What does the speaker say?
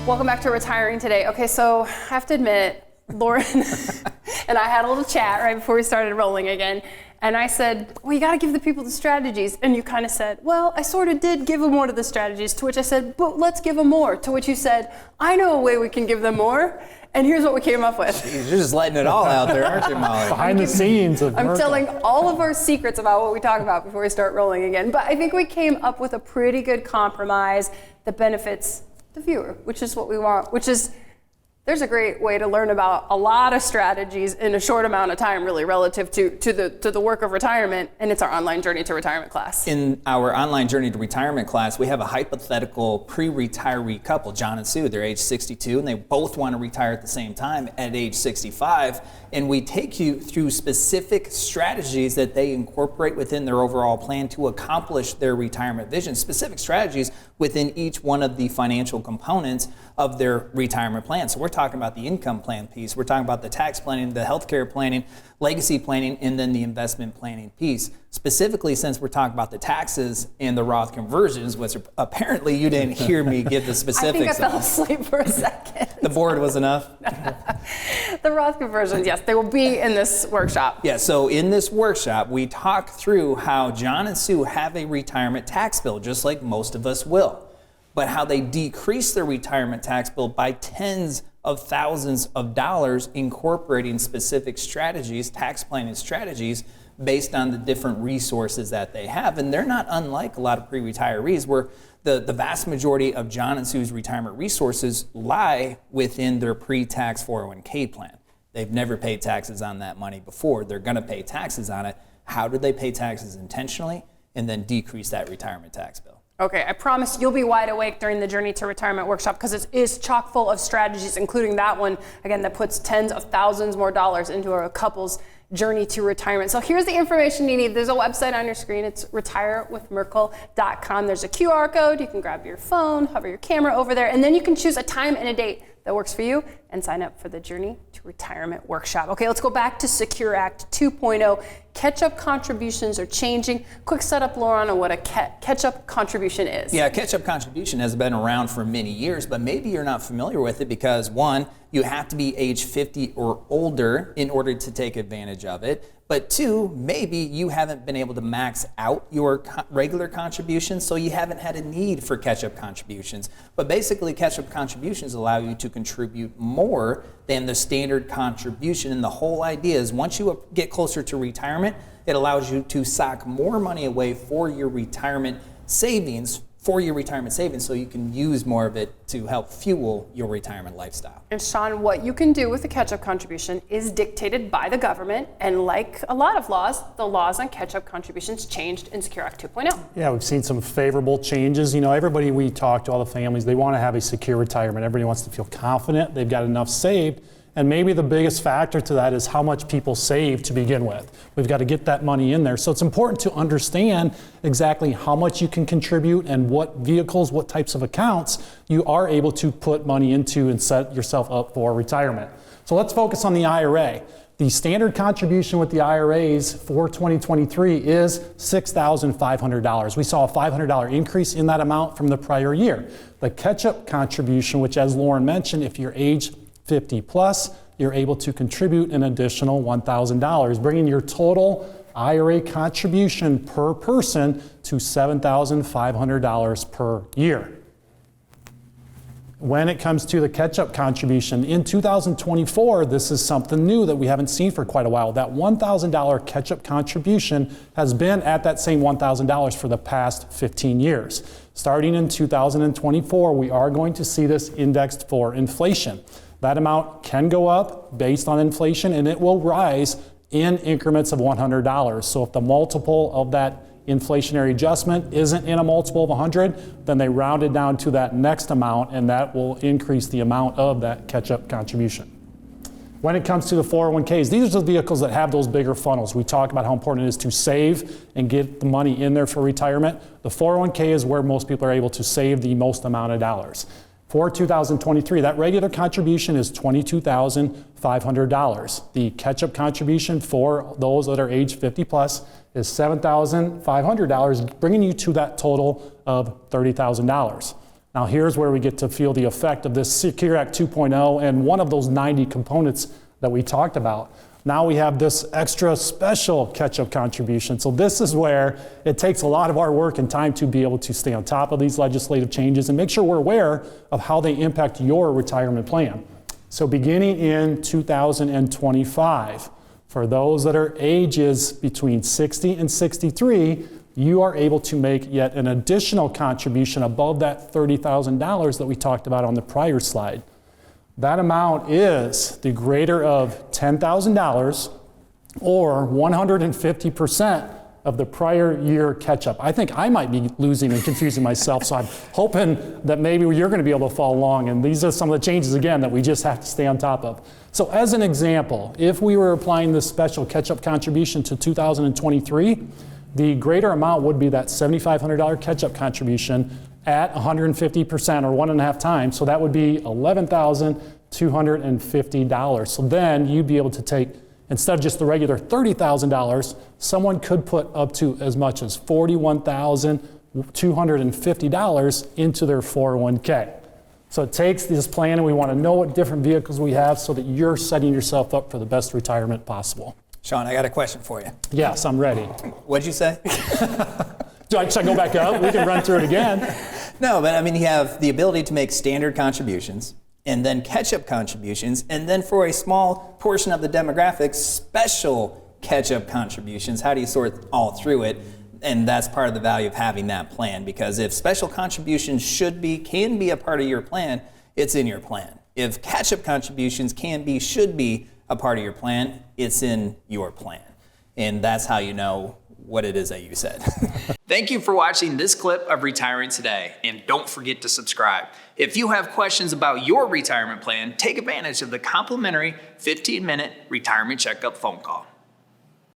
Welcome back to Retiring Today. Okay, so I have to admit, Loren and I had a little chat right before we started rolling again. And I said, well, you got to give the people the strategies. And you kind of said, well, I sort of did give them one of the strategies, to which I said, but let's give them more. To which you said, I know a way we can give them more. And here's what we came up with. Jeez, you're just letting it all out there, aren't you, Molly? Behind the scenes of I'm Merkle. telling all of our secrets about what we talk about before we start rolling again. But I think we came up with a pretty good compromise that benefits the viewer, which is what we want, which is, there's a great way to learn about a lot of strategies in a short amount of time, really, relative to the work of retirement, and it's our online Journey to Retirement class. In our online Journey to Retirement class, we have a hypothetical pre-retiree couple, John and Sue. They're age 62, and they both want to retire at the same time at age 65. And we take you through specific strategies that they incorporate within their overall plan to accomplish their retirement vision, specific strategies within each one of the financial components of their retirement plan. So we're talking about the income plan piece, we're talking about the tax planning, the healthcare planning, legacy planning, and then the investment planning piece. Specifically, since we're talking about the taxes and the Roth conversions, which apparently you didn't hear me give the specifics. I think I fell asleep for a second. The board was enough? The Roth conversions, yes, they will be in this workshop. Yeah, so in this workshop, we talk through how John and Sue have a retirement tax bill, just like most of us will, but how they decrease their retirement tax bill by tens of thousands of dollars, incorporating specific strategies, tax planning strategies, based on the different resources that they have. And they're not unlike a lot of pre-retirees, where the vast majority of John and Sue's retirement resources lie within their pre-tax 401k plan. They've never paid taxes on that money before. They're going to pay taxes on it. How do they pay taxes intentionally and then decrease that retirement tax bill? Okay, I promise you'll be wide awake during the Journey to Retirement workshop, because it is chock full of strategies, including that one, again, that puts tens of thousands more dollars into a couple's journey to retirement. So here's the information you need. There's a website on your screen. It's retirewithmerkle.com. There's a QR code. You can grab your phone, hover your camera over there, and then you can choose a time and a date that works for you and sign up for the Journey to Retirement workshop. Okay, let's go back to Secure Act 2.0. Catch-up contributions are changing. Quick setup, Loren, on what a catch-up contribution is. Yeah, catch-up contribution has been around for many years, but maybe you're not familiar with it because, one, you have to be age 50 or older in order to take advantage of it. But two, maybe you haven't been able to max out your regular contributions, so you haven't had a need for catch-up contributions. But basically, catch-up contributions allow you to contribute more than the standard contribution. And the whole idea is, once you get closer to retirement, it allows you to sock more money away for your retirement savings, so you can use more of it to help fuel your retirement lifestyle. And Chawn, what you can do with a catch-up contribution is dictated by the government, and like a lot of laws, the laws on catch-up contributions changed in Secure Act 2.0. Yeah, we've seen some favorable changes. You know, everybody we talk to, all the families, they want to have a secure retirement. Everybody wants to feel confident they've got enough saved. And maybe the biggest factor to that is how much people save to begin with. We've got to get that money in there. So it's important to understand exactly how much you can contribute and what vehicles, what types of accounts you are able to put money into and set yourself up for retirement. So let's focus on the IRA. The standard contribution with the IRAs for 2023 is $6,500. We saw a $500 increase in that amount from the prior year. The catch-up contribution, which, as Loren mentioned, if you're age 50 plus, you're able to contribute an additional $1,000, bringing your total IRA contribution per person to $7,500 per year. When it comes to the catch-up contribution, in 2024, this is something new that we haven't seen for quite a while. That $1,000 catch-up contribution has been at that same $1,000 for the past 15 years. Starting in 2024, we are going to see this indexed for inflation. That amount can go up based on inflation, and it will rise in increments of $100. So if the multiple of that inflationary adjustment isn't in a multiple of 100, then they round it down to that next amount, and that will increase the amount of that catch-up contribution. When it comes to the 401ks, these are the vehicles that have those bigger funnels. We talk about how important it is to save and get the money in there for retirement. The 401k is where most people are able to save the most amount of dollars. For 2023, that regular contribution is $22,500. The catch-up contribution for those that are age 50 plus is $7,500, bringing you to that total of $30,000. Now here's where we get to feel the effect of this Secure Act 2.0 and one of those 90 components that we talked about. Now we have this extra special catch-up contribution. So this is where it takes a lot of our work and time to be able to stay on top of these legislative changes and make sure we're aware of how they impact your retirement plan. So beginning in 2025, for those that are ages between 60 and 63, you are able to make yet an additional contribution above that $30,000 that we talked about on the prior slide. That amount is the greater of $10,000 or 150% of the prior year catch-up. I think I might be losing and confusing myself, so I'm hoping that maybe you're going to be able to follow along. And these are some of the changes, again, that we just have to stay on top of. So as an example, if we were applying this special catch-up contribution to 2023, the greater amount would be that $7,500 catch-up contribution at 150% or 1.5 times. So that would be $11,250. So then you'd be able to take, instead of just the regular $30,000, someone could put up to as much as $41,250 into their 401k. So it takes this plan, and we want to know what different vehicles we have so that you're setting yourself up for the best retirement possible. Chawn, I got a question for you. Yes, I'm ready. What'd you say? Should I go back up? We can run through it again. No, but I mean, you have the ability to make standard contributions and then catch-up contributions, and then for a small portion of the demographics, special catch-up contributions. How do you sort all through it? And that's part of the value of having that plan, because if special contributions can be a part of your plan, it's in your plan. If catch-up contributions should be a part of your plan, it's in your plan. And that's how you know what it is that you said. Thank you for watching this clip of Retiring Today, and don't forget to subscribe. If you have questions about your retirement plan, take advantage of the complimentary 15-minute retirement checkup phone call.